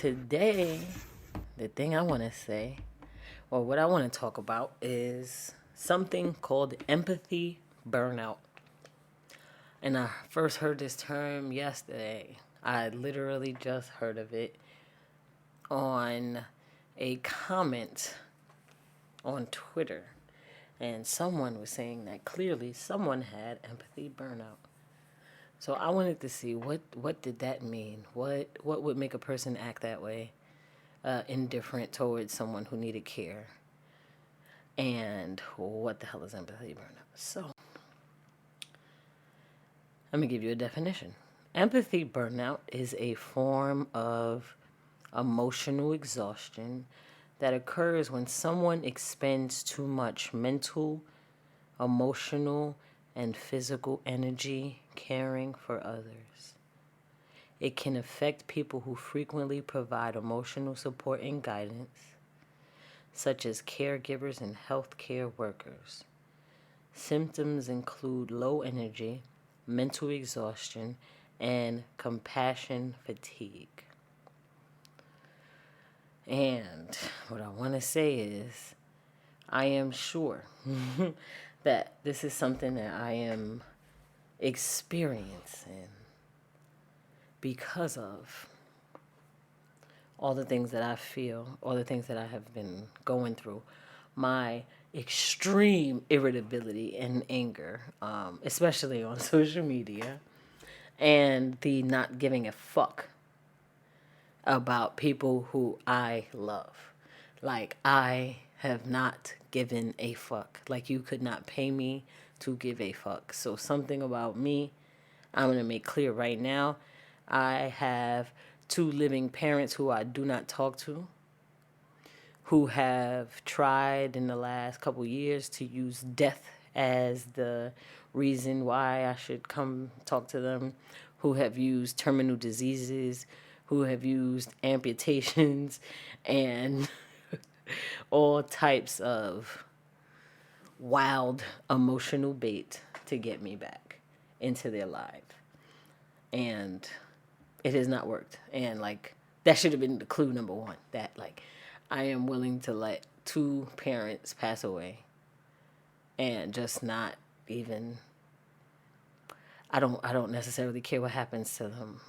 today, the thing I want to say, or what I want to talk about, is something called empathy burnout. And I first heard this term yesterday. I literally just heard of it on a comment on Twitter. And someone was saying that clearly someone had empathy burnout. So I wanted to see what did that mean? What would make a person act that way, indifferent towards someone who needed care, and what the hell is empathy burnout? So let me give you a definition. Empathy burnout is a form of emotional exhaustion that occurs when someone expends too much mental, emotional, and physical energy caring for others. It can affect people who frequently provide emotional support and guidance, such as caregivers and healthcare workers. Symptoms include low energy, mental exhaustion, and compassion fatigue. And what I want to say is, I am sure that this is something that I am experiencing because of all the things that I feel, all the things that I have been going through, my extreme irritability and anger, especially on social media, and the not giving a fuck about people who I love. Like, I have not given a fuck. Like, you could not pay me to give a fuck. So something about me, I'm going to make clear right now. I have 2 living parents who I do not talk to, who have tried in the last couple years to use death as the reason why I should come talk to them, who have used terminal diseases, who have used amputations, and all types of wild emotional bait to get me back into their life. And it has not worked. And like, that should have been the clue number 1, that like, I am willing to let 2 parents pass away and just not even, I don't necessarily care what happens to them.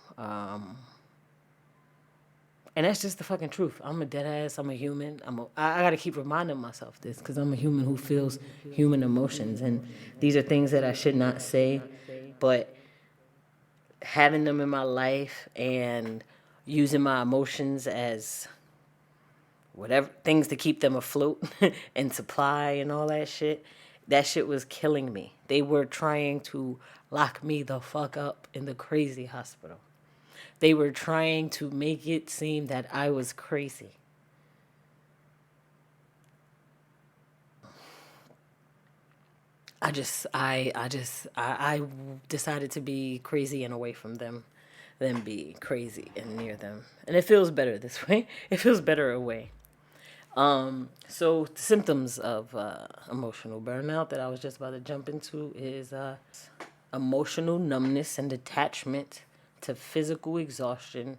And that's just the fucking truth. I'm a dead ass. I'm a human. I got to keep reminding myself this because I'm a human who feels human emotions. And these are things that I should not say. But having them in my life and using my emotions as whatever things to keep them afloat and supply and all that shit was killing me. They were trying to lock me the fuck up in the crazy hospital. They were trying to make it seem that I was crazy. I decided to be crazy and away from them than be crazy and near them. And it feels better this way. It feels better away. So the symptoms of emotional burnout that I was just about to jump into is emotional numbness and detachment to physical exhaustion,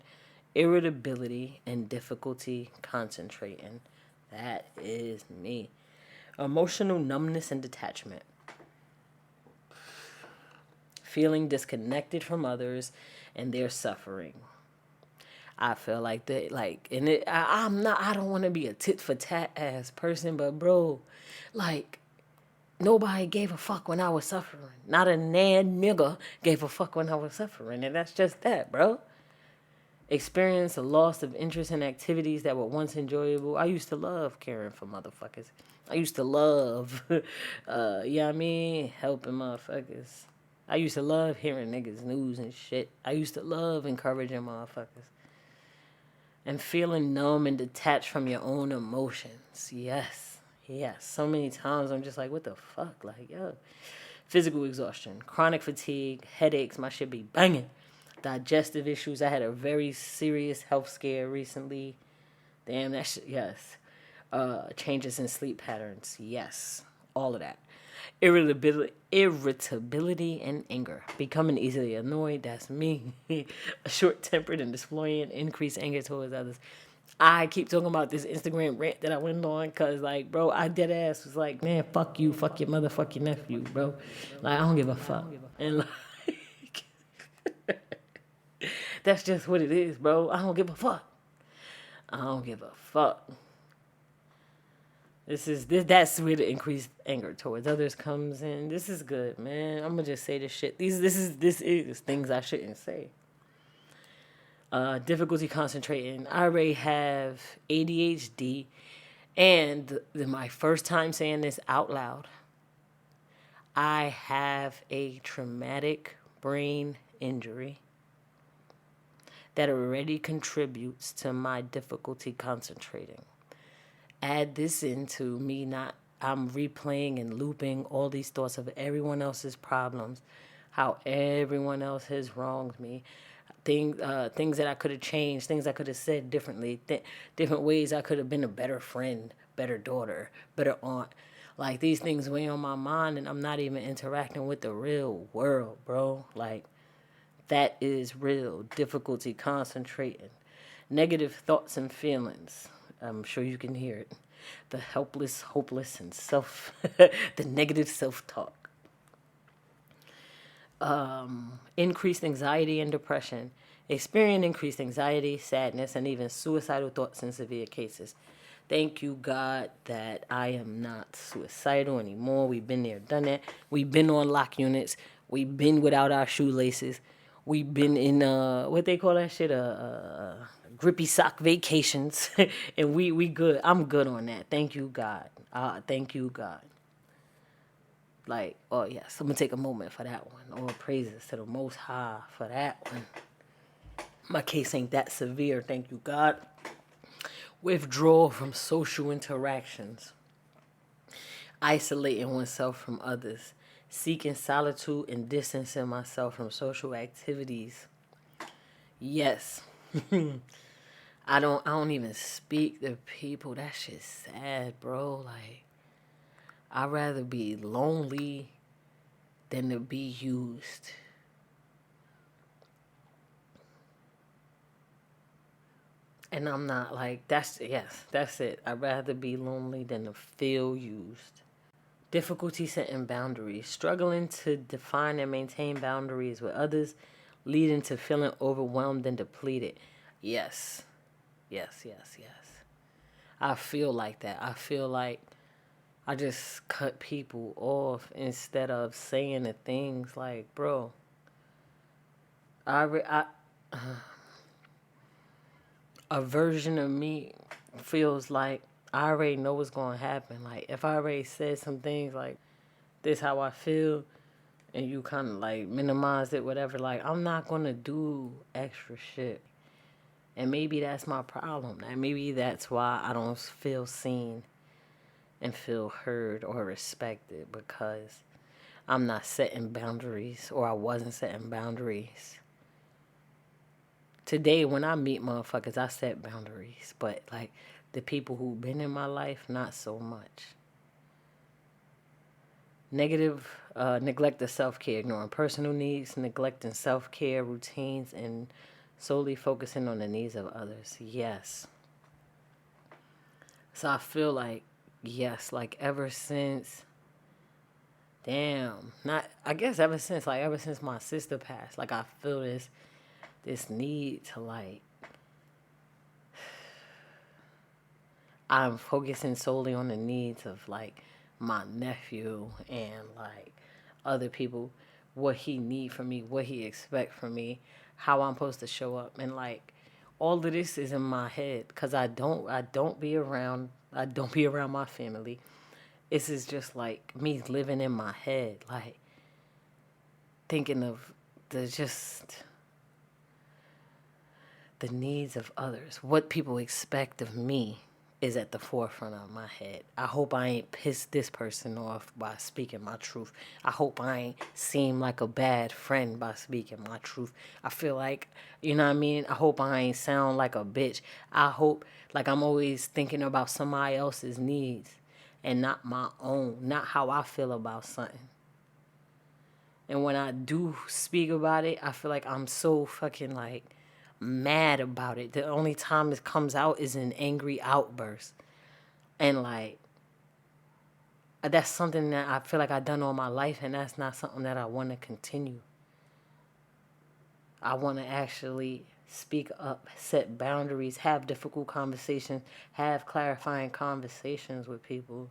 irritability, and difficulty concentrating. That is me. Emotional numbness and detachment. Feeling disconnected from others and their suffering. I feel like that, like, and I don't want to be a tit for tat ass person, but bro, like, nobody gave a fuck when I was suffering. Not a nan nigga gave a fuck when I was suffering. And that's just that, bro. Experience a loss of interest in activities that were once enjoyable. I used to love caring for motherfuckers. I used to love, helping motherfuckers. I used to love hearing niggas news and shit. I used to love encouraging motherfuckers. And feeling numb and detached from your own emotions. Yes. So many times I'm just like, what the fuck? Like, yo. Physical exhaustion, chronic fatigue, headaches, my shit be banging. Digestive issues. I had a very serious health scare recently. Damn, that shit, yes. Changes in sleep patterns, yes. All of that. Irritability and anger. Becoming easily annoyed, that's me. Short-tempered and displaying increased anger towards others. I keep talking about this Instagram rant that I went on because, like, bro, I dead ass was like, man, fuck you, fuck your mother, fuck your nephew, bro. Like, I don't give a fuck. And, like, that's just what it is, bro. I don't give a fuck. I don't give a fuck. That's where the increased anger towards others comes in. This is good, man. I'm gonna just say this shit. This is things I shouldn't say. Difficulty concentrating. I already have ADHD, and my first time saying this out loud, I have a traumatic brain injury that already contributes to my difficulty concentrating. Add this into me I'm replaying and looping all these thoughts of everyone else's problems, how everyone else has wronged me, things that I could have changed, things I could have said differently, different ways I could have been a better friend, better daughter, better aunt. Like, these things weigh on my mind, and I'm not even interacting with the real world, bro. Like, that is real difficulty concentrating. Negative thoughts and feelings. I'm sure you can hear it. The helpless, hopeless, and the negative self-talk. Increased anxiety and depression. Experience increased anxiety, sadness, and even suicidal thoughts in severe cases. Thank you, God, that I am not suicidal anymore. We've been there, done that. We've been on lock units. We've been without our shoelaces. We've been in, what they call that shit, grippy sock vacations. And we good. I'm good on that. Thank you, God. Thank you, God. Like, oh yes, I'm going to take a moment for that one. All praises to the Most High for that one. My case ain't that severe, thank you, God. Withdrawal from social interactions. Isolating oneself from others. Seeking solitude and distancing myself from social activities. Yes. I don't even speak to people. That shit's sad, bro. Like, I'd rather be lonely than to be used. And I'm not like, that's it. I'd rather be lonely than to feel used. Difficulty setting boundaries. Struggling to define and maintain boundaries with others, leading to feeling overwhelmed and depleted. Yes. I feel like that. I feel like I just cut people off instead of saying the things like, bro, a version of me feels like I already know what's going to happen. Like, if I already said some things like, this how I feel, and you kind of like minimize it, whatever, like, I'm not going to do extra shit. And maybe that's my problem. And maybe that's why I don't feel seen and feel heard or respected, because I'm not setting boundaries, or I wasn't setting boundaries. Today, when I meet motherfuckers, I set boundaries. But, like, the people who've been in my life, not so much. Negative, neglect of self-care, ignoring personal needs, neglecting self-care routines, and solely focusing on the needs of others. Yes. So I feel like, yes, like ever since, ever since my sister passed, like I feel this need to, like, I'm focusing solely on the needs of, like, my nephew and, like, other people, what he need from me, what he expect from me, how I'm supposed to show up. And, like, all of this is in my head because I don't be around my family. This is just, like, me living in my head, like, thinking of the needs of others. What people expect of me is at the forefront of my head. I hope I ain't pissed this person off by speaking my truth. I hope I ain't seem like a bad friend by speaking my truth. I feel like, you know what I mean? I hope I ain't sound like a bitch. I hope, like, I'm always thinking about somebody else's needs. and not my own, not how I feel about something. And when I do speak about it, I feel like I'm so fucking like mad about it. The only time it comes out is in angry outbursts. And like, that's something that I feel like I've done all my life, and that's not something that I want to continue. I want to actually speak up, set boundaries, have difficult conversations, have clarifying conversations with people.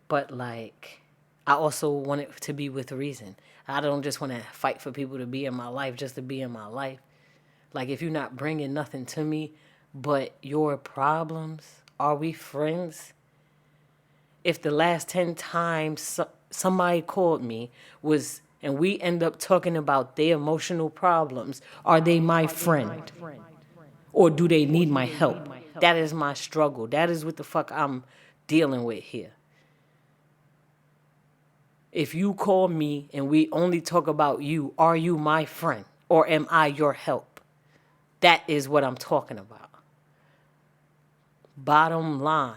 But like, I also want it to be with reason. I don't just want to fight for people to be in my life just to be in my life. Like, if you're not bringing nothing to me but your problems, are we friends? If the last 10 times somebody called me and we end up talking about their emotional problems, are they my friend? Or do they need my help? That is my struggle. That is what the fuck I'm dealing with here. If you call me and we only talk about you, are you my friend? Or am I your help? That is what I'm talking about. Bottom line.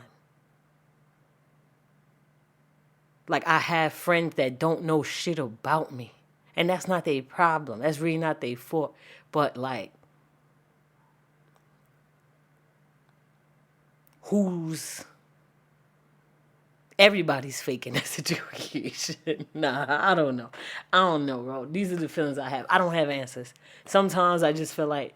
Like, I have friends that don't know shit about me. And that's not their problem. That's really not their fault. But like, everybody's faking that situation. Nah, I don't know. I don't know, bro. These are the feelings I have. I don't have answers. Sometimes I just feel like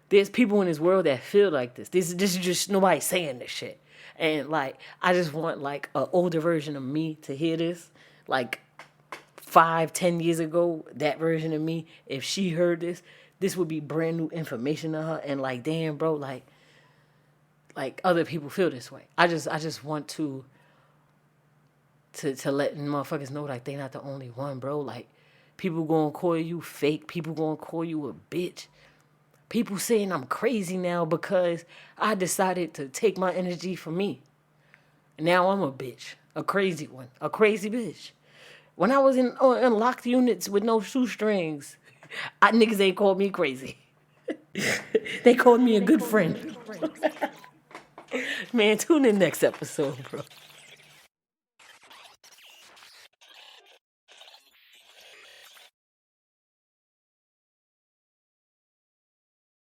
there's people in this world that feel like this. This is just nobody saying this shit. And like, I just want like an older version of me to hear this. Like 5-10 years ago, that version of me, if she heard this would be brand new information to her. And like, damn, bro, like other people feel this way. I just want to let motherfuckers know like they not the only one, bro. Like, people gonna call you fake. People gonna call you a bitch. People saying I'm crazy now because I decided to take my energy from me. Now I'm a bitch. A crazy one. A crazy bitch. When I was in locked units with no shoestrings, niggas ain't called me crazy. They called me a good friend. Man, tune in next episode, bro.